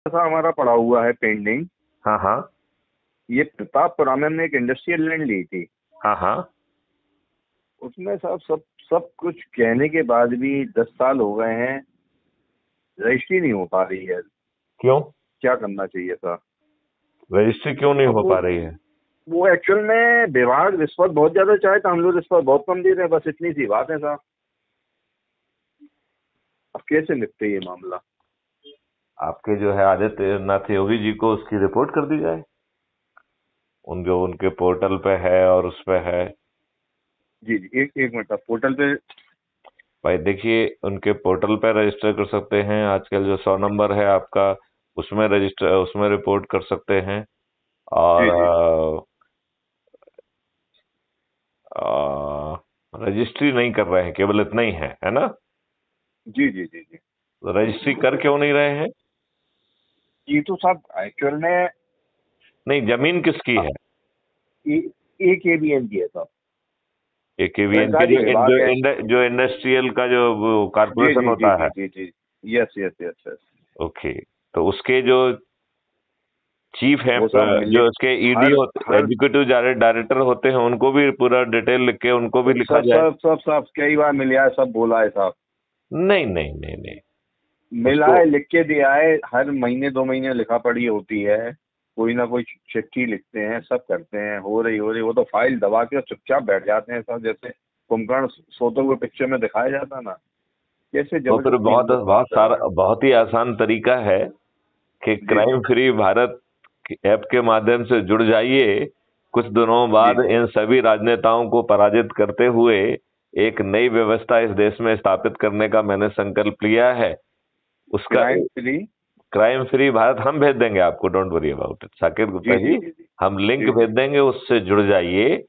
सा हमारा पड़ा हुआ है पेंडिंग। हाँ हाँ। ये प्रतापपुरा में हमने एक इंडस्ट्रियल लैंड ली थी। हाँ हाँ। उसमें साहब सब सब कुछ कहने के बाद भी 10 साल हो गए हैं, रजिस्ट्री नहीं हो पा रही है। क्यों? क्या करना चाहिए था? रजिस्ट्री क्यों नहीं अब हो पा रही है? वो एक्चुअल में विभाग रिश्वत बहुत ज्यादा चाहे, तो हम लोग रिश्वत बहुत कम दे रहे हैं, बस इतनी सी बात है साहब। अब कैसे निपटे ये मामला? आपके जो है आदित्यनाथ योगी जी को उसकी रिपोर्ट कर दी जाए, उनके उनके पोर्टल पे है और उस पे है। जी जी, एक एक मिनट, आप पोर्टल पे। भाई देखिए, उनके पोर्टल पे रजिस्टर कर सकते हैं, आजकल जो 100 नंबर है आपका, उसमें रजिस्टर, उसमें रिपोर्ट कर सकते हैं। जी और जी रजिस्ट्री नहीं कर रहे हैं, केवल इतना ही है ना? जी जी जी जी। तो रजिस्ट्री कर क्यों नहीं रहे हैं? ये तो साहब एक्चुअल में नहीं, जमीन किसकी है? एक एबीएन की है साहब। एकेवीएन की सरकारी विभाग है। जो इंडस्ट्रियल का जो जी कारपोरेशन जी जी होता जी है। जी जी। Yes yes yes yes. Okay. तो उसके जो चीफ है, वो सब जो मिले। उसके ईडी हर होते, हर एग्जीक्यूटिव डायरेक्टर होते हैं, उनको भी पूरा डिटेल लिख के उनको भी लिखा सब जाए। सब सब सब कई बार मिला है, सब बोला है साहब। नहीं नहीं नहीं नहीं। मिला उसको है, लिख के दिया है, हर महीने 2 महीने लिखा पड़ी होती है। कोई ना कोई चिट्ठी लिखते हैं, सब करते हैं, हो रही वो तो फाइल दबा के चुपचाप बैठ जाते हैं साहब, जैसे कुंभकर्ण सोते हुए पिक्चर में दिखाया जाता ना, कैसे तो फिर जबरदस्ती हम बहुत लोग काम बहुत कर सारा, रहे हैं। बहुत ही आसान तरीका है कि जी क्राइम फ्री भारत ऐप के माध्यम से जुड़ जाइए। कुछ दिनों जी बाद जी। इन सभी राजनेताओं को पराजित करते हुए एक नई व्यवस्था इस देश में स्थापित करने का मैंने संकल्प लिया है। उसका crime free. Crime free Bharat हम भेज देंगे आपको, don't worry about it Sakir Gupta ji जी जी। जी जी हम लिंक जी भेज जी। देंगे, उससे जुड़ जाइए। यस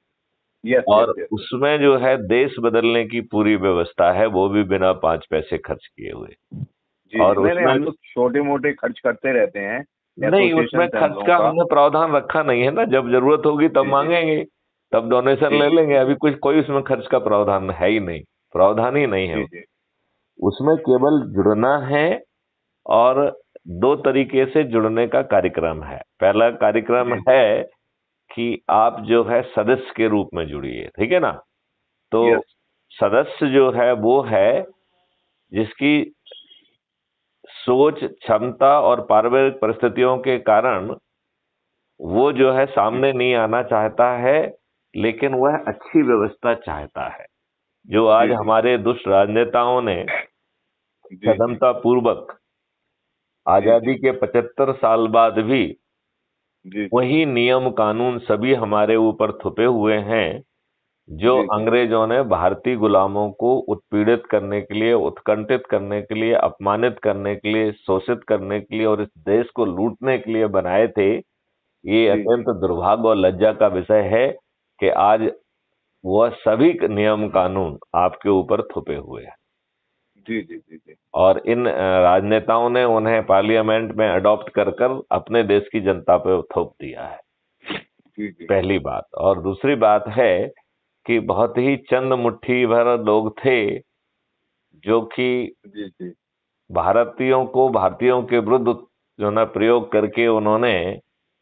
यस और यस यस। उसमें जो है देश बदलने की पूरी व्यवस्था है, वो भी बिना 5 पैसे खर्च किए हुए। जी जी, और नहीं नहीं, उसमें हम लोग छोटे मोटे खर्च करते रहते हैं। नहीं, उसमें एसोसिएशन है हम खर्च लोगों का का। हमने प्रावधान रखा नहीं है ना, जब जरूरत होगी तब जी जी मांगेंगे, तब डोनेशन जी ले जी लेंगे। जी अभी कुछ कोई उसमें खर्च का प्रावधान है ही नहीं, प्रावधान ही नहीं है। जी जी उसमें केवल जुड़ना है। और दो तरीके से जुड़ने का कार्यक्रम है। पहला कार्यक्रम जी जी। है कि आप जो है सदस्य के रूप में जुड़िए, ठीक है ना? तो यस सदस्य जो है वो है जिसकी सोच, क्षमता और पारिवारिक परिस्थितियों के कारण वो जो है जी सामने नहीं आना चाहता है, लेकिन वह अच्छी व्यवस्था चाहता है। जो आज जी जी हमारे दुष्ट राजनेताओं ने जी जी सदनता पूर्वक जी आजादी जी के 75 साल बाद भी जी जी वही नियम कानून सभी हमारे ऊपर थोपे हुए हैं, जो जी जी अंग्रेजों ने भारतीय गुलामों को उत्पीड़ित करने के लिए, उत्कंठित करने के लिए, अपमानित करने के लिए, शोषित करने के लिए और इस देश को लूटने के लिए बनाए थे। ये जी जी अत्यंत दुर्भाग्य और लज्जा का विषय है कि आज वह सभी नियम कानून आपके ऊपर थोपे हुए हैं। जी जी जी जी और इन राजनेताओं ने उन्हें पार्लियामेंट में अडॉप्ट कर कर अपने देश की जनता पे थोप दिया है। जी जी पहली बात। और दूसरी बात है कि बहुत ही चंद मुट्ठी भर लोग थे जो कि जी जी भारतीयों के विरुद्ध जो ना प्रयोग करके उन्होंने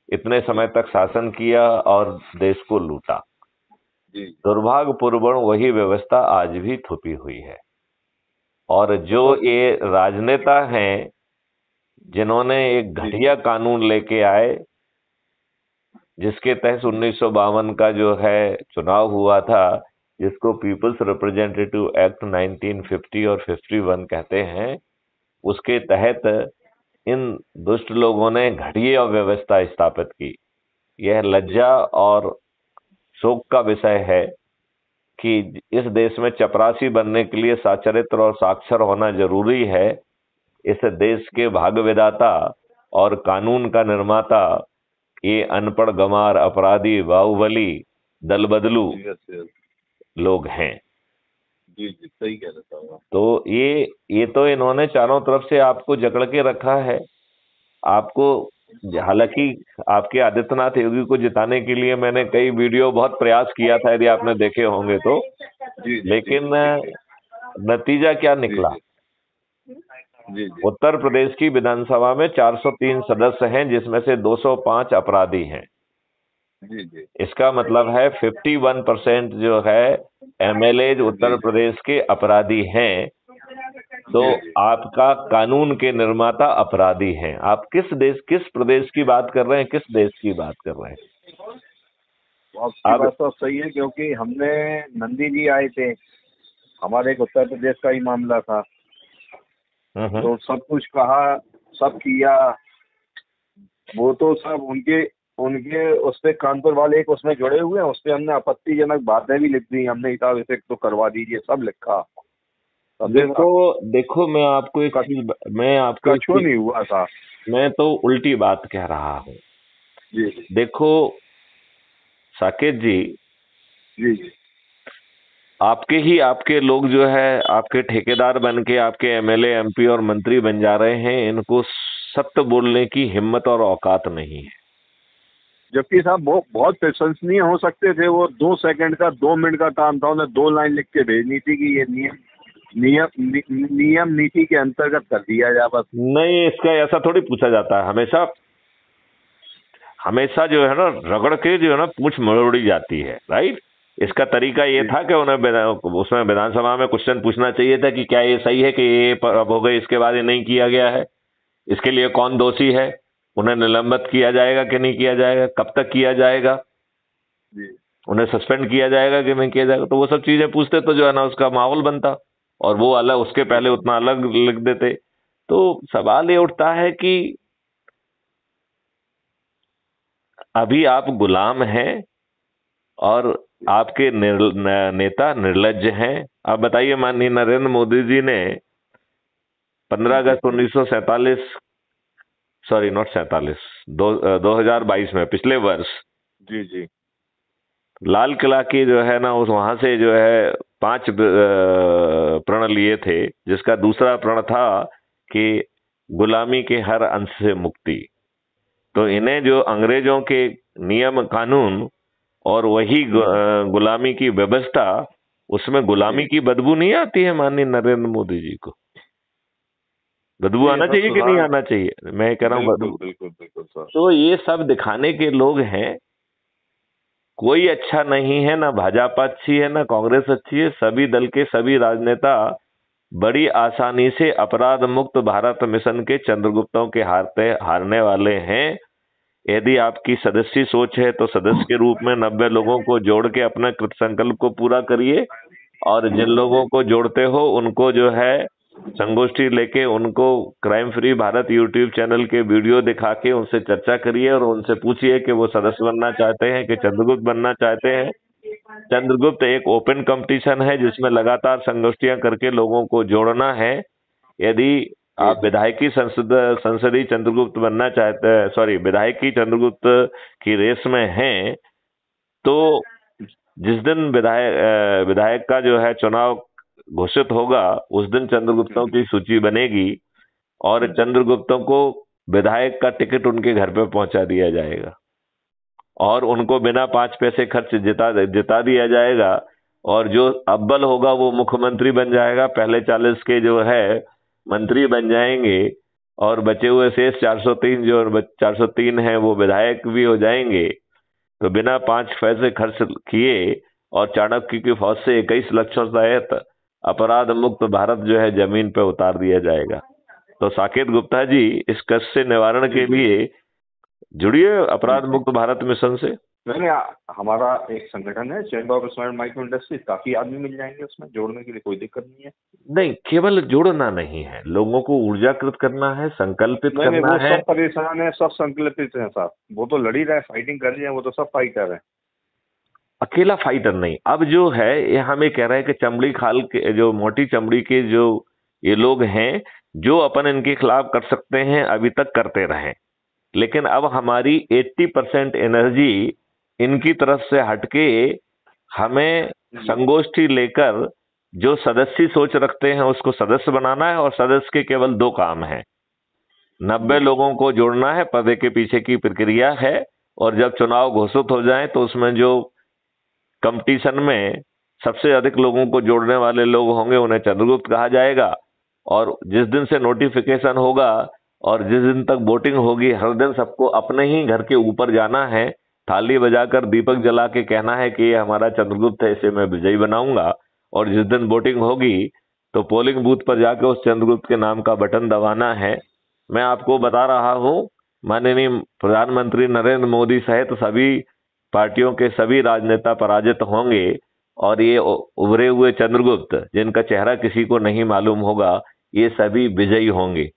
इतने समय तक शासन किया और देश को लूटा। जी दुर्भाग्यपूर्ण वही व्यवस्था आज भी थोपी हुई है। और जो और ये राजनेता हैं जिन्होंने एक जी घटिया कानून लेके आए, जिसके तहत 1952 का जो है चुनाव हुआ था, जिसको पीपल्स रिप्रेजेंटेटिव एक्ट 1950 और 51 कहते हैं, उसके तहत इन दुष्ट लोगों ने घटिया व्यवस्था स्थापित की। यह जी लज्जा और शोक का विषय है कि इस देश में चपरासी बनने के लिए सच्चरित्र और साक्षर होना जरूरी है। इस देश के भाग्य विधाता और कानून का निर्माता ये अनपढ़, गंवार, अपराधी, बाहुबली, दल बदलू यस यस। लोग हैं। जी जी, सही कह रहे साहब आप। तो ये तो इन्होंने चारों तरफ से आपको जकड़ के रखा है। आपको, हालांकि आपके आदित्यनाथ योगी को जिताने के लिए मैंने कई वीडियो, बहुत प्रयास किया था, यदि आपने देखे होंगे तो। जी जी जी लेकिन जी नतीजा क्या जी निकला? जी। जी जी उत्तर प्रदेश की विधानसभा में 403 सदस्य हैं, जिसमें से 205 अपराधी हैं। जी जी इसका मतलब है 51% जो है एमएलए उत्तर जी प्रदेश के अपराधी हैं। तो जी जी। आपका कानून के निर्माता अपराधी हैं। आप किस प्रदेश की बात कर रहे हैं, किस देश की बात कर रहे हैं? तो आपकी अब बात तो सही है, क्योंकि हमने नंदी जी आए थे, हमारे एक उत्तर प्रदेश का ही मामला था, हम्म। तो सब कुछ कहा, सब किया, वो तो सब उनके उनके उस पे कानपुर वाले एक उसमें जुड़े हुए हैं, उस पे हमने आपत्तिजनक बातें भी लिख दी, हमने हिसाब इसे तो करवा दीजिए, सब लिखा। सब देखो देखा, देखो, कछुआ नहीं हुआ था। मैं तो उल्टी बात कह रहा हूँ। जी जी देखो साकेत जी, जी जी आपके लोग जो है आपके ठेकेदार बन के आपके एमएलए एमपी और मंत्री बन जा रहे हैं। इनको सत्य बोलने की हिम्मत और औकात नहीं है। जबकि साहब वो बहुत प्रशंसनीय हो सकते थे, वो 2 सेकंड का 2 मिनट का काम था, उन्हें 2 लाइन लिख के भेजनी थी कि ये नियम नीति के अंतर्गत कर दिया जाए बस। नहीं, इसका ऐसा थोड़ी पूछा जाता है। हमेशा हमेशा जो है ना रगड़ के जो है ना पूंछ मरोड़ी जाती है, राइट। इसका तरीका ये जी था कि उन्हें उसमें विधानसभा में क्वेश्चन पूछना चाहिए था कि क्या ये सही है कि ये अब हो गई, इसके बाद ये नहीं किया गया है, इसके लिए कौन दोषी है, उन्हें निलंबित किया जाएगा कि नहीं किया जाएगा, कब तक किया जाएगा, जी उन्हें सस्पेंड किया जाएगा कि नहीं किया जाएगा। तो वो सब चीजें पूछते तो जो है ना उसका माहौल बनता। और वो अलग, उसके जी पहले उतना अलग लिख देते। तो सवाल ये उठता है कि अभी आप गुलाम हैं और आपके नेता निर्लज्ज हैं। आप बताइए, माननीय नरेंद्र मोदी जी ने 15 जी अगस्त 1947, सॉरी नॉट 47, 2022 में, पिछले वर्ष, जी जी लाल किला की जो है ना उस वहां से जो है 5 प्रण लिए थे, जिसका दूसरा प्रण था कि गुलामी के हर अंश से मुक्ति। तो इन्हें जो अंग्रेजों के नियम कानून और वही गुलामी की व्यवस्था, उसमें गुलामी जी की बदबू नहीं आती है माननीय नरेंद्र मोदी जी को? बदबू जी, आना सब चाहिए कि नहीं सुधार। आना चाहिए, मैं कह रहा हूं बिल्कुल बदबू। बिल्कुल बिल्कुल सर। तो ये सब दिखाने के लोग हैं। कोई अच्छा नहीं है, ना भाजपा अच्छी है, ना कांग्रेस अच्छी है। सभी दल के सभी राजनेता बड़ी आसानी से अपराध मुक्त भारत मिशन के चंद्रगुप्तों के हारने वाले हैं। यदि आपकी सदस्य सोच है तो सदस्य के रूप में 90 लोगों को जोड़ के अपना कृत संकल्प को पूरा करिए। और जिन लोगों को जोड़ते हो उनको जो है संगोष्ठी लेके उनको crime free Bharat YouTube channel के वीडियो दिखा के उनसे चर्चा करिए और उनसे पूछिए कि वो सदस्य बनना चाहते हैं कि चंद्रगुप्त बनना चाहते हैं। चंद्रगुप्त एक ओपन कंपटीशन है जिसमें लगातार संगोष्ठियां करके लोगों को जोड़ना है। यदि जी आप जी विधायकी संसदीय चंद्रगुप्त बनना चाहते हैं, सॉरी विधायकी चंद्रगुप्त की रेस में हैं, तो जिस दिन विधायक का जो है चुनाव घोषित होगा, उस दिन चंद्रगुप्तों की सूची बनेगी और चंद्रगुप्तों को विधायक का टिकट उनके घर पे पहुंचा दिया जाएगा और उनको बिना 5 पैसे खर्च जिता दिया जाएगा। और जो अव्वल होगा वो मुख्यमंत्री बन जाएगा। पहले 40 के जो है मंत्री बन जाएंगे और बचे हुए शेष 403 जो 403 है वो विधायक भी हो जाएंगे। तो बिना 5 पैसे खर्च किए और चाणक्य की फौज से 21 लक्षों सहित अपराध मुक्त भारत जो है जमीन पर उतार दिया जाएगा। तो साकेत गुप्ता जी, इस कष्ट से निवारण जी के जी लिए जुड़िए जी अपराध जी। मुक्त भारत मिशन से। मैंने हमारा एक संगठन है, chamber of small micro industries, काफी आदमी मिल जाएंगे उसमें, जोड़ने के लिए कोई दिक्कत नहीं है। नहीं, केवल जोड़ना नहीं है, लोगों को ऊर्जाकृत करना है, संकल्पित नहीं नहीं, करना वो है। सब परेशान है, सब संकल्पित हैं साहब, वो तो लड़ ही रहे, फाइटिंग कर रहे हैं, वो तो सब फाइटर हैं। अकेला फाइटर नहीं। अब जो है ये हमें कह रहे हैं कि चमड़ी खाल के जो मोटी चमड़ी के जो ये लोग हैं, जो अपन इनके खिलाफ कर सकते हैं अभी तक करते रहे, लेकिन अब हमारी 80% एनर्जी इनकी तरफ से हटके हमें जी संगोष्ठी लेकर जो सदस्य सोच रखते हैं उसको सदस्य बनाना है। और सदस्य के केवल 2 काम हैं। 90 जी लोगों को जोड़ना है, पर्दे के पीछे की प्रक्रिया है। और जब चुनाव घोषित हो जाए तो उसमें जो कंपटीशन में सबसे अधिक लोगों को जोड़ने वाले लोग होंगे उन्हें चंद्रगुप्त कहा जाएगा। और जिस दिन से नोटिफिकेशन होगा और जिस दिन तक वोटिंग होगी, हर दिन सबको अपने ही घर के ऊपर जाना है, थाली बजाकर दीपक जला के कहना है कि ये हमारा चंद्रगुप्त है, इसे मैं विजयी बनाऊंगा। और जिस दिन वोटिंग होगी तो पोलिंग बूथ पर जाकर उस चंद्रगुप्त के नाम का बटन दबाना है। मैं आपको बता रहा हूं, माननीय प्रधानमंत्री नरेंद्र मोदी सहित सभी पार्टियों के सभी राजनेता पराजित होंगे और ये उभरे हुए चंद्रगुप्त, जिनका चेहरा किसी को नहीं मालूम होगा, ये सभी विजयी होंगे।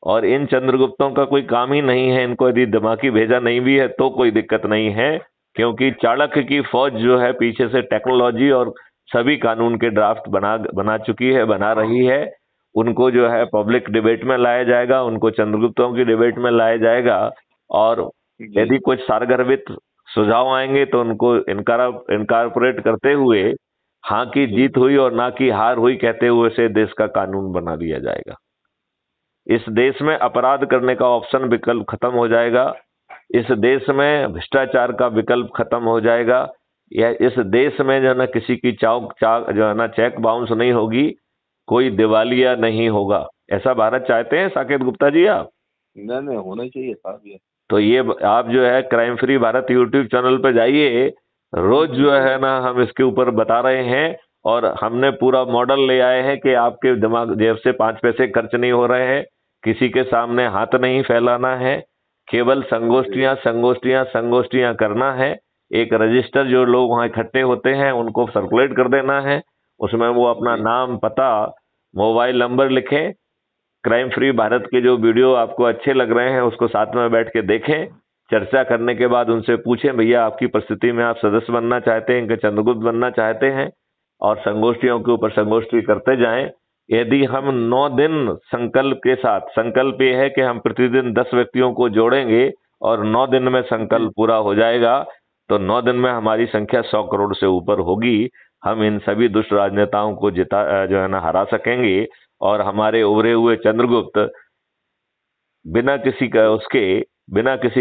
और इन चंद्रगुप्तों का कोई काम ही नहीं है, इनको यदि दिमागी भेजा नहीं भी है तो कोई दिक्कत नहीं है, क्योंकि चाणक्य की फौज जो है पीछे से टेक्नोलॉजी और सभी कानून के ड्राफ्ट बना चुकी है, बना रही है। उनको जो है पब्लिक डिबेट में लाया जाएगा, उनको चंद्रगुप्तों की डिबेट में लाया जाएगा। और यदि कुछ सारगर्भित सुझाव आएंगे तो उनको इनकारपोरेट करते हुए हाँ की जीत हुई और ना की हार हुई कहते हुए से देश का कानून बना दिया जाएगा। इस देश में अपराध करने का ऑप्शन विकल्प खत्म हो जाएगा। इस देश में भ्रष्टाचार का विकल्प खत्म हो जाएगा। या इस देश में जो है ना किसी की जो है ना चेक बाउंस नहीं होगी, कोई दिवालिया नहीं होगा। ऐसा भारत चाहते हैं साकेत गुप्ता जी आप? नहीं, होना चाहिए साहब ये। तो ये आप जो है crime free Bharat YouTube channel पे जाइए, रोज जो है ना हम इसके ऊपर बता रहे हैं और हमने पूरा मॉडल ले आए हैं कि आपके दिमाग जेब से 5 पैसे खर्च नहीं हो रहे हैं, किसी के सामने हाथ नहीं फैलाना है, केवल संगोष्ठियां संगोष्ठियां संगोष्ठियां करना है। एक रजिस्टर जो लोग वहां इकट्ठे होते हैं उनको सर्कुलेट कर देना है, उसमें वो अपना नाम, पता, मोबाइल नंबर लिखें। क्राइम फ्री भारत के जो वीडियो आपको अच्छे लग रहे हैं उसको साथ में बैठ के देखें, चर्चा करने के बाद उनसे पूछें भैया आपकी परिस्थिति में आप सदस्य बनना चाहते हैं कि चंद्रगुप्त बनना चाहते हैं, और संगोष्ठियों के ऊपर संगोष्ठी करते जाएं। यदि हम 9 दिन संकल्प के साथ, संकल्प ये है कि हम प्रतिदिन 10 व्यक्तियों को जोड़ेंगे और 9 दिन में संकल्प पूरा हो जाएगा, तो 9 दिन में हमारी संख्या 100 करोड़ से ऊपर होगी। हम इन सभी दुष्ट राजनेताओं को जो है ना हरा सकेंगे और हमारे उभरे हुए चंद्रगुप्त बिना किसी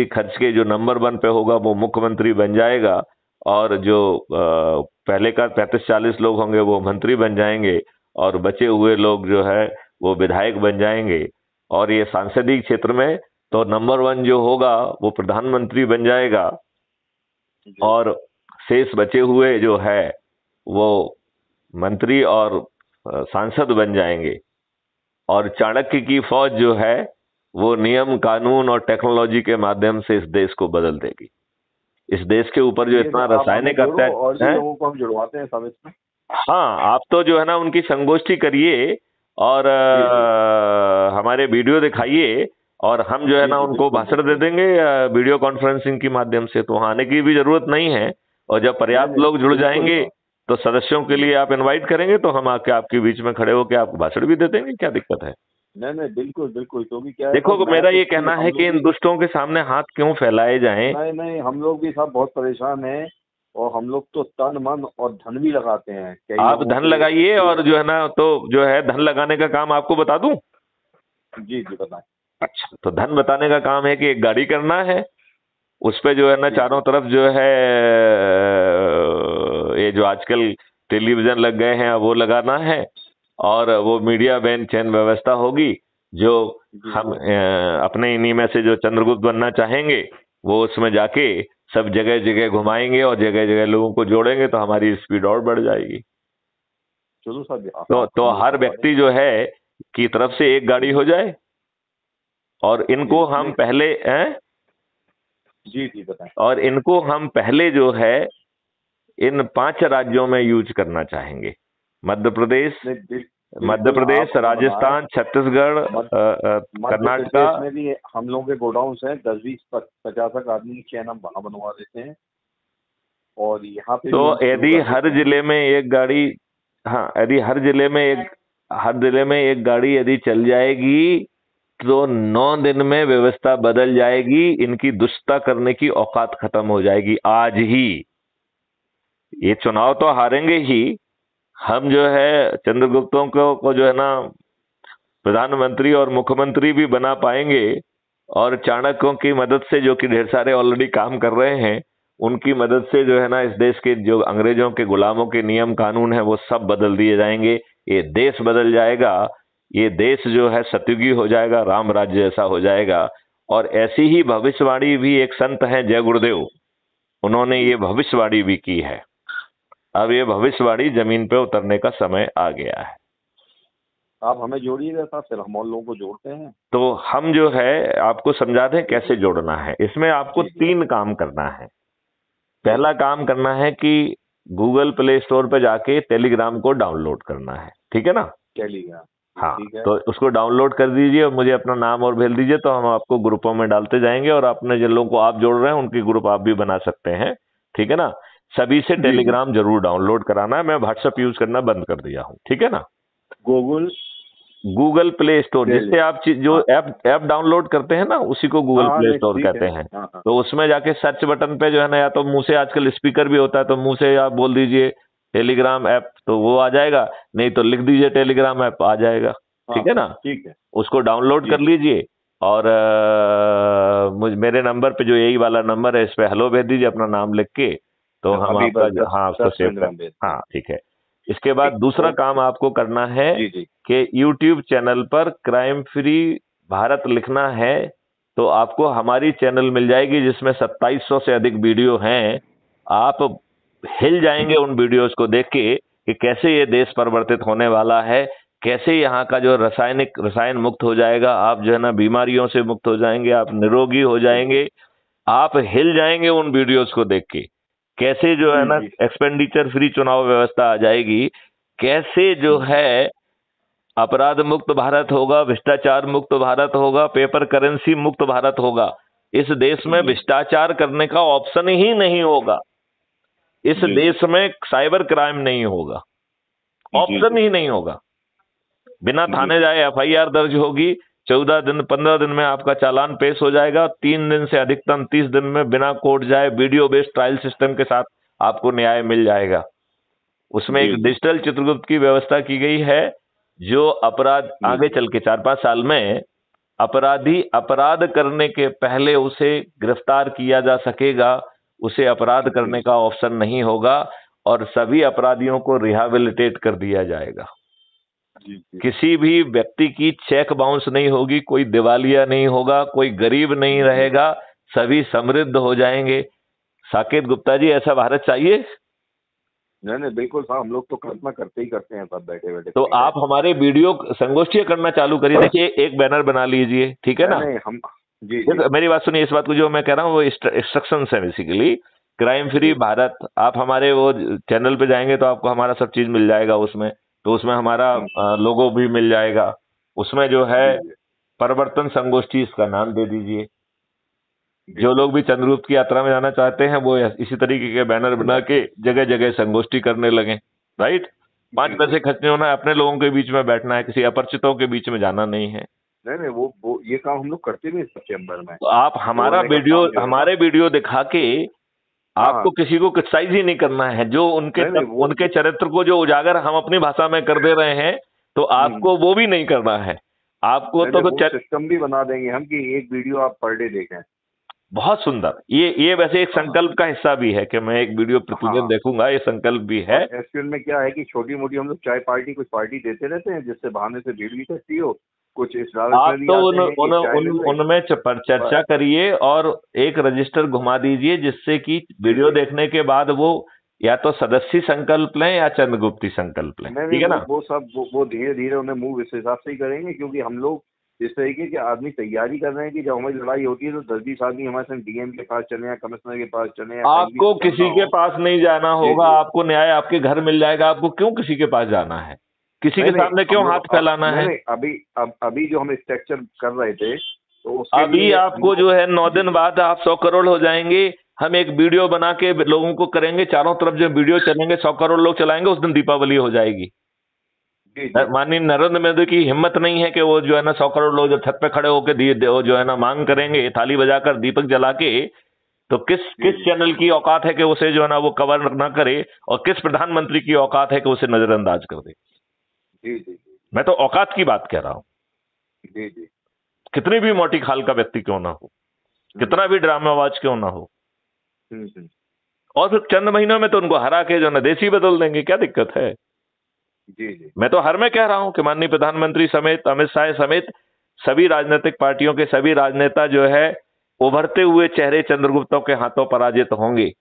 खर्च के जो नंबर 1 पे होगा वो मुख्यमंत्री बन जाएगा, और जो पहले का 35-40 लोग होंगे वो मंत्री बन जाएंगे, और बचे हुए लोग जो है वो विधायक बन जाएंगे। और ये सांसदीय क्षेत्र में तो नंबर 1 जो होगा वो प्रधानमंत्री बन जाएगा, और शेष बचे हुए जो है वो मंत्री और सांसद बन जाएंगे। और चाणक्य की फौज जो है वो नियम, कानून और टेक्नोलॉजी के माध्यम से इस देश को बदल देगी। इस देश के ऊपर जो इतना रासायनिक अत्याचार है, लोगों को हम जुड़वाते हैं सब इसमें। हाँ, आप तो जो है ना उनकी संगोष्ठी करिए और हमारे वीडियो दिखाइए, और हम जो है ना उनको भाषण दे देंगे वीडियो कॉन्फ्रेंसिंग के माध्यम से, तो वहाँ आने की भी जरूरत नहीं है। और जब पर्याप्त लोग जुड़ जाएंगे तो सदस्यों के लिए आप इनवाइट करेंगे तो हम आके आपके बीच में खड़े होकर आपको भाषण भी दे देंगे, क्या दिक्कत है? नहीं, बिल्कुल क्योंकि क्या है, देखो मेरा ये कहना है कि इन दुष्टों के सामने हाथ क्यों फैलाए जाएं? नहीं, हम लोग भी सब बहुत परेशान हैं, और हम लोग तो तन, मन और धन भी लगाते हैं। आप धन लगाइए, और जो है ना तो जो है धन लगाने का काम आपको बता दूं? जी बताएं। अच्छा, तो धन बताने का काम है कि एक गाड़ी करना है, उस पे जो है ना चारों तरफ जो है ये जो आजकल टेलीविजन लग गए हैं वो लगाना है, और वो मीडिया बैन चैन व्यवस्था होगी, जो हम अपने इन्हीं में से जो चंद्रगुप्त बनना चाहेंगे वो उसमें जाके सब जगह जगह घुमाएंगे और जगह जगह लोगों को जोड़ेंगे, तो हमारी स्पीड और बढ़ जाएगी। चलो सर, तो हर व्यक्ति जो है की तरफ से एक गाड़ी हो जाए, और इनको हम पहले जी बताएं। और इनको हम पहले जो है इन 5 राज्यों में यूज करना चाहेंगे। मध्य प्रदेश, राजस्थान, छत्तीसगढ़, कर्नाटका में भी हम लोगों के गोडाउन्स हैं, 10-20-50 आदमी की चैन हम वहां बनवा देते हैं। और यहाँ पे तो यदि हर जिले में एक गाड़ी, हाँ, यदि हर जिले में एक गाड़ी यदि चल जाएगी तो 9 दिन में व्यवस्था बदल जाएगी। इनकी दुष्टता करने की औकात खत्म हो जाएगी आज ही। ये चुनाव तो हारेंगे ही, हम जो है चंद्रगुप्तों को जो है ना प्रधानमंत्री और मुख्यमंत्री भी बना पाएंगे, और चाणक्यों की मदद से, जो कि ढेर सारे ऑलरेडी काम कर रहे हैं, उनकी मदद से जो है ना इस देश के जो अंग्रेजों के गुलामों के नियम कानून है वो सब बदल दिए जाएंगे। ये देश बदल जाएगा, ये देश जो है सतयुगी हो जाएगा, राम राज्य जैसा हो जाएगा। और ऐसी ही भविष्यवाणी भी एक संत हैं जय गुरुदेव, उन्होंने ये भविष्यवाणी भी की है। अब ये भविष्यवाणी जमीन पे उतरने का समय आ गया है। आप हमें जोड़िएगा साहब, फिर हम और लोगों को जोड़ते हैं। तो हम जो है आपको समझा दें कैसे जोड़ना है। इसमें आपको जी, जी। 3 काम करना है। पहला काम करना है कि गूगल प्ले स्टोर पे जाके टेलीग्राम को डाउनलोड करना है, ठीक है ना? टेलीग्राम, हाँ, ठीक है। तो उसको डाउनलोड कर दीजिए और मुझे अपना नाम और भेज दीजिए, तो हम आपको ग्रुपों में डालते जाएंगे और अपने जिन लोगों को आप जोड़ रहे हैं उनकी ग्रुप आप भी बना सकते हैं, ठीक है ना? सभी से जी, टेलीग्राम जरूर डाउनलोड कराना है। मैं व्हाट्सएप यूज करना बंद कर दिया हूँ, ठीक है ना? गूगल प्ले स्टोर, जिससे आप जो ऐप डाउनलोड करते हैं ना, उसी को गूगल प्ले स्टोर कहते हैं। तो उसमें जाके सर्च बटन पे जो है ना, या तो मुंह से, आजकल स्पीकर भी होता है, तो मुंह से आप बोल दीजिए टेलीग्राम ऐप, तो वो आ जाएगा। नहीं तो लिख दीजिए टेलीग्राम ऐप, आ जाएगा, ठीक है ना? ठीक है। उसको डाउनलोड कर लीजिए और मेरे नंबर पे, जो यही वाला नंबर है, इस पे हेलो भेज दीजिए अपना नाम लिख के, तो हम आपका उसको सेव कर। हाँ, ठीक है। इसके बाद दूसरा काम आपको करना है कि YouTube चैनल पर क्राइम फ्री भारत लिखना है, तो आपको हमारी चैनल मिल जाएगी जिसमें 2700 से अधिक वीडियो हैं। आप हिल जाएंगे उन वीडियोस को देख के कि कैसे ये देश परिवर्तित होने वाला है, कैसे यहाँ का जो रसायन मुक्त हो जाएगा, आप जो है ना बीमारियों से मुक्त हो जाएंगे, आप निरोगी हो जाएंगे। आप हिल जाएंगे उन वीडियोस को देख के, कैसे जो है ना एक्सपेंडिचर फ्री चुनाव व्यवस्था आ जाएगी, कैसे जो है अपराध मुक्त भारत होगा, भ्रष्टाचार मुक्त भारत होगा, पेपर करेंसी मुक्त भारत होगा। इस देश में भ्रष्टाचार करने का ऑप्शन ही नहीं होगा। इस देश में साइबर क्राइम नहीं होगा, ऑप्शन ही नहीं होगा। बिना थाने जाए FIR दर्ज होगी, 14 दिन 15 दिन में आपका चालान पेश हो जाएगा, 3 दिन से अधिकतम 30 दिन में बिना कोर्ट जाए वीडियो बेस्ड ट्रायल सिस्टम के साथ आपको न्याय मिल जाएगा। उसमें एक डिजिटल चित्रगुप्त की व्यवस्था की गई है, जो अपराध आगे चल के 4-5 साल में अपराधी अपराध करने के पहले उसे गिरफ्तार किया जा सकेगा, उसे अपराध करने का ऑप्शन नहीं होगा और सभी अपराधियों को रिहैबिलिटेट कर दिया जाएगा। किसी भी व्यक्ति की चेक बाउंस नहीं होगी, कोई दिवालिया नहीं होगा, कोई गरीब नहीं रहेगा, सभी समृद्ध हो जाएंगे। साकेत गुप्ता जी, ऐसा भारत चाहिए? नहीं, बिल्कुल साहब, हम लोग तो कल्पना करते ही करते हैं सब बैठे बैठे। तो आप हमारे वीडियो संगोष्ठी करना चालू करिए। देखिए, एक बैनर बना लीजिए, ठीक है ना? हम जी, मेरी बात सुनिए, इस बात को जो मैं कह रहा हूँ वो इंस्ट्रक्शन है बेसिकली। क्राइम फ्री भारत, आप हमारे वो चैनल पे जाएंगे तो आपको हमारा सब चीज मिल जाएगा उसमें। तो उसमें हमारा लोगो भी मिल जाएगा। उसमें जो है परिवर्तन संगोष्ठी इसका नाम दे दीजिए। जो लोग भी चंद्रगुप्त की यात्रा में जाना चाहते हैं वो इसी तरीके के बैनर बना के जगह जगह संगोष्ठी करने लगे, राइट? 5 पैसे खर्च नहीं होना है, अपने लोगों के बीच में बैठना है, किसी अपरिचितों के बीच में जाना नहीं है। नहीं, वो ये काम हम लोग करते भी सितंबर में। तो आप हमारे वीडियो दिखा के आपको किसी को क्रिटिसाइज ही नहीं करना है। जो उनके चरित्र को जो उजागर हम अपनी भाषा में कर दे रहे हैं, तो आपको वो भी नहीं करना है। आपको तो सिस्टम भी बना देंगे हम कि एक वीडियो आप पर डे देखें। बहुत सुंदर। ये वैसे एक संकल्प का हिस्सा भी है कि मैं एक वीडियो प्रतिदिन देखूंगा, ये संकल्प भी है। एक्चुअल में क्या है कि छोटी मोटी हम लोग चाय पार्टी कुछ पार्टी देते रहते हैं, जिससे बहाने से भीड़ भी करती हो, कुछ इस आप तो उनमें चर्चा करिए और एक रजिस्टर घुमा दीजिए, जिससे कि वीडियो देखने के बाद वो या तो सदस्य संकल्प लें या चंद्रगुप्ती संकल्प लें, ठीक है ना? वो सब वो धीरे धीरे उन्हें मूव इस हिसाब से ही करेंगे, क्योंकि हम लोग इस तरीके के आदमी तैयारी कर रहे हैं कि जब हमारी लड़ाई होती है तो 10-20 आदमी हमारे संग DM के पास चले या कमिश्नर के पास चले। आपको किसी के पास नहीं जाना होगा, आपको न्याय आपके घर मिल जाएगा। आपको क्यों किसी के पास जाना है? किसी के सामने क्यों हाथ फैलाना है? अभी जो हम स्ट्रक्चर कर रहे थे, तो अभी आपको जो है 9 दिन बाद आप 100 करोड़ हो जाएंगे। हम एक वीडियो बना के लोगों को करेंगे, चारों तरफ जो वीडियो चलेंगे 100 करोड़ लोग चलाएंगे, उस दिन दीपावली हो जाएगी। माननीय नरेंद्र मोदी की हिम्मत नहीं है कि वो जो है ना 100 करोड़ लोग जो छत पे खड़े होकर जो है ना मांग करेंगे, थाली बजाकर दीपक जला के। तो किस चैनल की औकात है कि उसे जो है ना वो कवर ना करे, और किस प्रधानमंत्री की औकात है कि उसे नजरअंदाज कर दे? मैं तो औकात की बात कह रहा हूँ। कितनी भी मोटी खाल का व्यक्ति क्यों ना हो, कितना भी ड्रामाबाज क्यों ना हो, और फिर चंद महीनों में तो उनको हरा के जो ना देसी बदल देंगे, क्या दिक्कत है? जी जी मैं तो हर में कह रहा हूं कि माननीय प्रधानमंत्री समेत, अमित शाह समेत सभी राजनीतिक पार्टियों के सभी राजनेता जो है उभरते हुए चेहरे चंद्रगुप्तों के हाथों पराजित होंगे।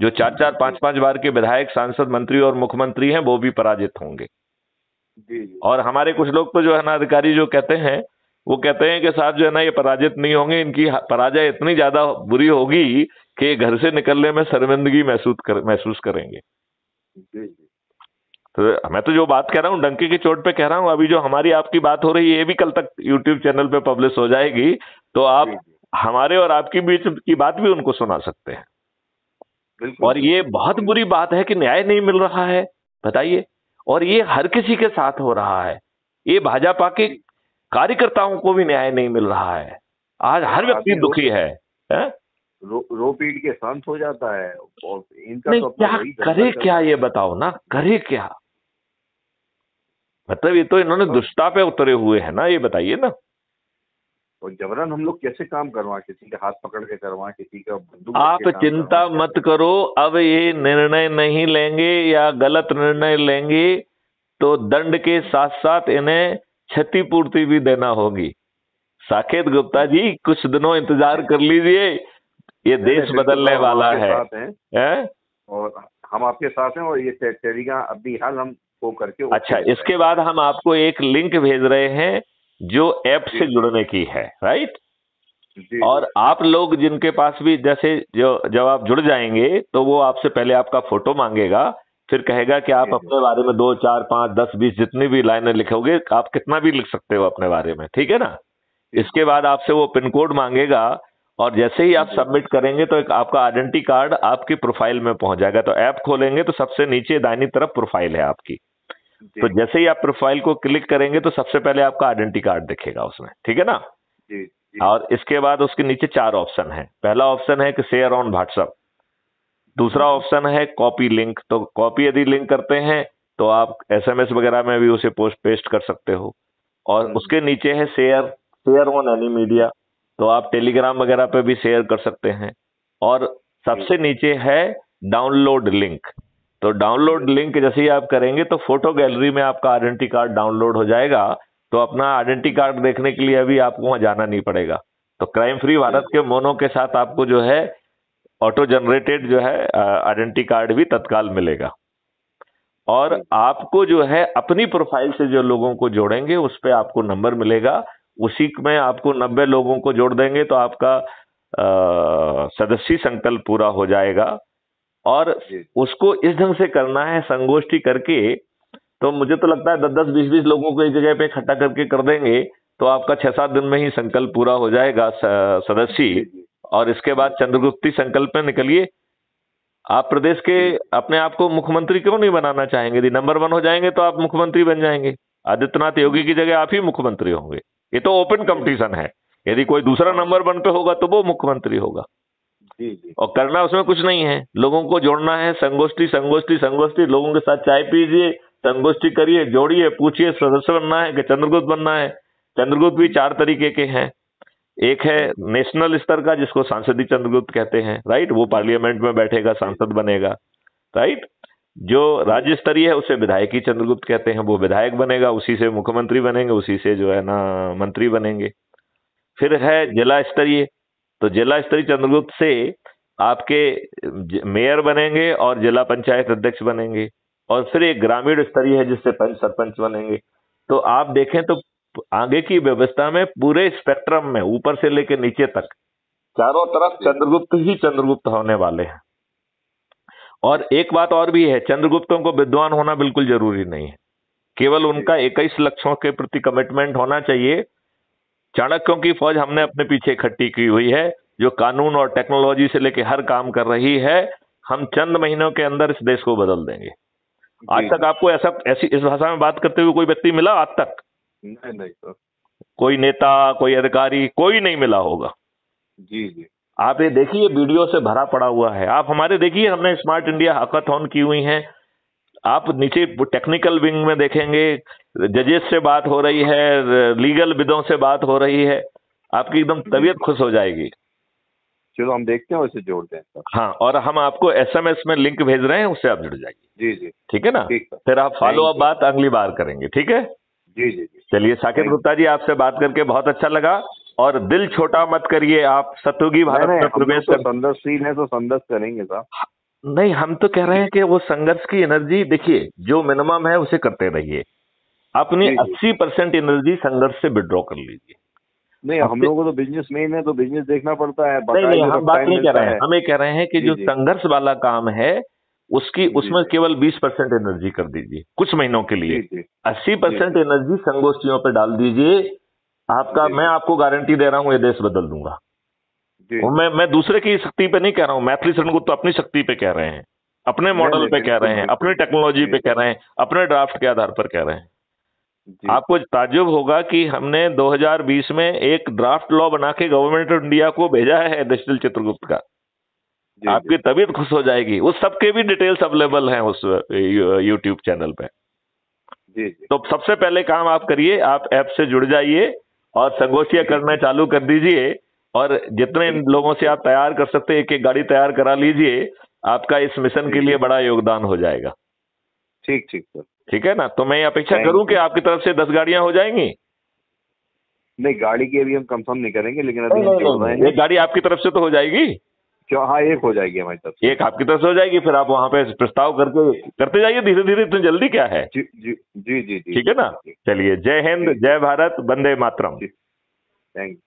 जो 4-4, 5-5 बार के विधायक, सांसद, मंत्री और मुख्यमंत्री हैं वो भी पराजित होंगे। जी जी और हमारे कुछ लोग तो जो है ना अधिकारी जो कहते हैं, वो कहते हैं कि साहब जो है ना ये पराजित नहीं होंगे, इनकी पराजय इतनी ज्यादा बुरी होगी कि ये घर से निकलने में शर्मिंदगी महसूस करेंगे। जी जी तो मैं तो जो बात कह रहा हूँ डंके की चोट पे कह रहा हूँ। अभी जो हमारी आपकी बात हो रही है ये भी कल तक यूट्यूब चैनल पे पब्लिश हो जाएगी, तो आप जी जी हमारे और आपकी बीच की बात भी उनको सुना सकते हैं। बिल्कुल और ये बिल्कुल बहुत बिल्कुल। बुरी बात है कि न्याय नहीं मिल रहा है, बताइए। और ये हर किसी के साथ हो रहा है। ये भाजपा के कार्यकर्ताओं को भी न्याय नहीं मिल रहा है। आज हर व्यक्ति आदमी दुखी है, हैं? रो पीट के शांत हो जाता है, और इनका नहीं, तो अपना क्या वही धंधा करे, चल क्या रहा है। ये बताओ ना, करे क्या? मतलब ये तो इन्होंने बस, दुष्टता पे उतरे हुए हैं ना, ये बताइए ना। और जबरन हम लोग कैसे काम करवाएं, किसी के हाथ पकड़ के करवाएं, किसी का बंदूक रख आप के काम करवाएं, चिंता मत कैसे? करो, अब ये निर्णय नहीं लेंगे या गलत निर्णय लेंगे तो दंड के साथ साथ इन्हें क्षतिपूर्ति भी देना होगी। साकेत गुप्ता जी कुछ दिनों इंतजार कर लीजिए, ये नहीं नहीं देश बिल्कुल बदलने साहब, हम वाला आपके है, साथ हैं, हैं? और हम आपके साथ हैं, और ये टेलीग्राम अभी हाल हम वो करके अच्छा, ओके दे रहे इसके बाद हम आपको एक लिंक भेज रहे हैं जो ऐप हैं। से जी जुड़ने की है, राइट? जी जी और आप लोग जिनके पास भी, जैसे जो जब आप जुड़ जाएंगे तो वो आपसे पहले आपका फोटो मांगेगा, फिर कहेगा कि आप जी जी अपने बारे में 2, 4, 5, 10, 20 जितनी भी लाइनें लिखोगे, आप कितना भी लिख सकते हो अपने बारे में, ठीक है ना? जी इसके बाद आपसे वो पिन कोड मांगेगा, और जैसे ही आप जी सबमिट करेंगे तो एक आपका आइडेंटिटी कार्ड आपकी प्रोफाइल में पहुंच जाएगा। तो ऐप खोलेंगे तो सबसे नीचे दाहिनी तरफ प्रोफाइल है आपकी। तो जी जैसे ही आप प्रोफाइल को क्लिक करेंगे तो सबसे पहले आपका आइडेंटिटी कार्ड दिखेगा उसमें, ठीक है ना? जी जी और इसके बाद उसके नीचे 4 ऑप्शन है। पहला ऑप्शन है कि शेयर ऑन व्हाट्सएप, दूसरा जी ऑप्शन है कॉपी लिंक, तो कॉपी यदि लिंक करते हैं तो आप एसएमएस वगैरह में भी उसे पोस्ट पेस्ट कर सकते हो। और उसके नीचे है share, share on any media, तो आप टेलीग्राम वगैरह पे भी शेयर कर सकते हैं। और जी सबसे नीचे है डाउनलोड लिंक, तो डाउनलोड लिंक जैसे ही आप करेंगे तो फोटो गैलरी में आपका आइडेंटिटी कार्ड डाउनलोड हो जाएगा। तो अपना आइडेंटिटी कार्ड देखने के लिए अभी आपको वहां जाना नहीं पड़ेगा। तो क्राइम फ्री भारत के मोनो के साथ आपको जो है ऑटो जनरेटेड जो है आइडेंटिटी कार्ड भी तत्काल मिलेगा। और जी आपको जो है अपनी प्रोफाइल से जो लोगों को जोड़ेंगे उस पे आपको नंबर मिलेगा, उसी में आपको 90 लोगों को जोड़ देंगे तो आपका सदस्य संकल्प पूरा हो जाएगा। और जी उसको इस ढंग से करना है संगोष्ठी करके, तो मुझे तो लगता है 10-10, 20-20 लोगों को एक जगह पे इकट्ठा करके कर देंगे तो आपका 6-7 दिन में ही संकल्प पूरा हो जाएगा सदस्य। जी जी और इसके बाद चंद्रगुप्ती संकल्प में निकलिए। आप प्रदेश के जी अपने आप को मुख्यमंत्री क्यों नहीं बनाना चाहेंगे? यदि नंबर 1 हो जाएंगे तो आप मुख्यमंत्री बन जाएंगे। आदित्यनाथ योगी की जगह आप ही मुख्यमंत्री होंगे। ये तो ओपन कंपटीशन है। यदि कोई दूसरा हाँ नंबर 1 पे होगा तो वो मुख्यमंत्री होगा। जी जी और करना उसमें कुछ नहीं है, लोगों को जोड़ना है। संगोष्ठी संगोष्ठी संगोष्ठी, लोगों के साथ चाय पीजिए, संगोष्ठी करिए, जोड़िए, पूछिए सदस्य बनना है कि चंद्रगुप्त बनना है। चंद्रगुप्त भी 4 तरीके के हैं। एक है नेशनल स्तर का जिसको सांसदीय चंद्रगुप्त कहते हैं, राइट? वो पार्लियामेंट में बैठेगा, जी सांसद बनेगा, राइट? जो राज्य स्तरीय है उसे विधायकी चंद्रगुप्त कहते हैं, वो विधायक बनेगा, उसी से मुख्यमंत्री बनेंगे, उसी से जो है ना मंत्री बनेंगे। फिर है जिला स्तरीय, तो जिला स्तरीय चंद्रगुप्त से आपके मेयर बनेंगे और जिला पंचायत अध्यक्ष बनेंगे। और फिर एक ग्रामीण स्तरीय है जिससे पंच सरपंच बनेंगे। तो आप देखें तो आगे की व्यवस्था में पूरे स्पेक्ट्रम में ऊपर से लेकर नीचे तक चारों तरफ जी चंद्रगुप्त ही चंद्रगुप्त होने वाले हैं। और एक बात और भी है, चंद्रगुप्तों को विद्वान होना बिल्कुल जरूरी नहीं है, केवल उनका 21 लक्ष्यों के प्रति कमिटमेंट होना चाहिए। चाणक्यों की फौज हमने अपने पीछे इकट्ठी की हुई है, जो कानून और टेक्नोलॉजी से लेकर हर काम कर रही है। हम चंद महीनों के अंदर इस देश को बदल देंगे। आज जी तक जी आपको ऐसा ऐसी इस भाषा में बात करते हुए कोई व्यक्ति मिला आज तक? नहीं नहीं सर। कोई नेता, कोई अधिकारी, कोई नहीं मिला होगा। जी जी आप ये देखिए, वीडियो से भरा पड़ा हुआ है। आप हमारे देखिए, हमने स्मार्ट इंडिया हैकाथॉन की हुई है। आप नीचे टेक्निकल विंग में देखेंगे, जजेस से बात हो रही है, लीगल विदों से बात हो रही है, आपकी एकदम जी तबीयत खुश हो जाएगी। चलो हम देखते हैं, वैसे जोड़ते हैं सर। हाँ, और हम आपको एसएमएस में लिंक भेज रहे हैं, उससे आप जुड़ जाइए। जी जी ठीक है ना? ठीक है, फिर आप फॉलो अप थैंक यू। बात अगली बार करेंगे, ठीक है? जी जी जी चलिए साकेत थैंक गुप्ता जी, आपसे बात करके बहुत अच्छा लगा। और दिल छोटा मत करिए, आप सतयुगी भारत नहीं, में हम लोग प्रवेश तो कर। संघर्षशील है तो संघर्ष करेंगे साहब। नहीं, हम तो कह रहे हैं कि वो संघर्ष की एनर्जी देखिए, जो मिनिमम है उसे करते रहिए। अपनी जी जी 80% एनर्जी संघर्ष से विड्रॉ कर लीजिए। नहीं, हम लोगों को तो बिजनेस मैन है तो बिजनेस देखना पड़ता है, नहीं नहीं, बकायदे हम जब बात टाइम नहीं कर मिलता रहे हैं, है। हम ये कह रहे हैं कि जी जो जी संघर्ष वाला काम है उसकी जी उसमें जी केवल 20% एनर्जी कर दीजिए कुछ महीनों के लिए। जी जी 80% जी एनर्जी संगोष्ठियों पर डाल दीजिए। आपका, जी मैं आपको गारंटी दे रहा हूं, ये देश बदल दूंगा। जी और मैं दूसरे की शक्ति पे नहीं कह रहा हूं, मैथिली शरण गुप्ता अपनी शक्ति पे कह रहे हैं, अपने नहीं मॉडल नहीं, पे कह बिल्कुल रहे हैं, अपनी बिल्कुल। टेक्नोलॉजी जी पे कह रहे हैं, अपने ड्राफ्ट के आधार पर कह रहे हैं। जी आपको ताज्जुब होगा कि हमने 2020 में एक ड्राफ्ट लॉ बना के गवर्नमेंट ऑफ इंडिया को भेजा है डिजिटल चित्रगुप्त का। जी जी आपकी तबीयत खुश हो जाएगी। उस सबके भी डिटेल्स अवेलेबल हैं उस यूट्यूब चैनल पे। जी जी तो सबसे पहले काम आप करिए, आप ऐप से जुड़ जाइए और संगोष्ठियां जी करना चालू कर दीजिए। और जितने ठीक लोगों से आप तैयार कर सकते हैं, एक एक गाड़ी तैयार करा लीजिए। आपका इस मिशन के ठीक लिए बड़ा योगदान हो जाएगा। ठीक ठीक सर। ठीक है ना? तो मैं ये अपेक्षा थैंक करूं कि यू। आपकी तरफ से 10 गाड़ियां हो जाएंगी। नहीं, गाड़ी की अभी हम कंफर्म नहीं करेंगे, लेकिन नहीं अभी हम नहीं जोड़ रहे नहीं, हैं। एक गाड़ी आपकी तरफ से तो हो जाएगी। क्यों, हाँ एक हो जाएगी हमारी तरफ से। एक आपकी तरफ से हो जाएगी, फिर आप वहां पे प्रस्ताव करके करते जाइए धीरे धीरे, इतनी जल्दी क्या है? जी जी जी जी जी ठीक है ना? जी चलिए, जय हिंद, जी जय भारत, वंदे मातरम। जी थैंक यू।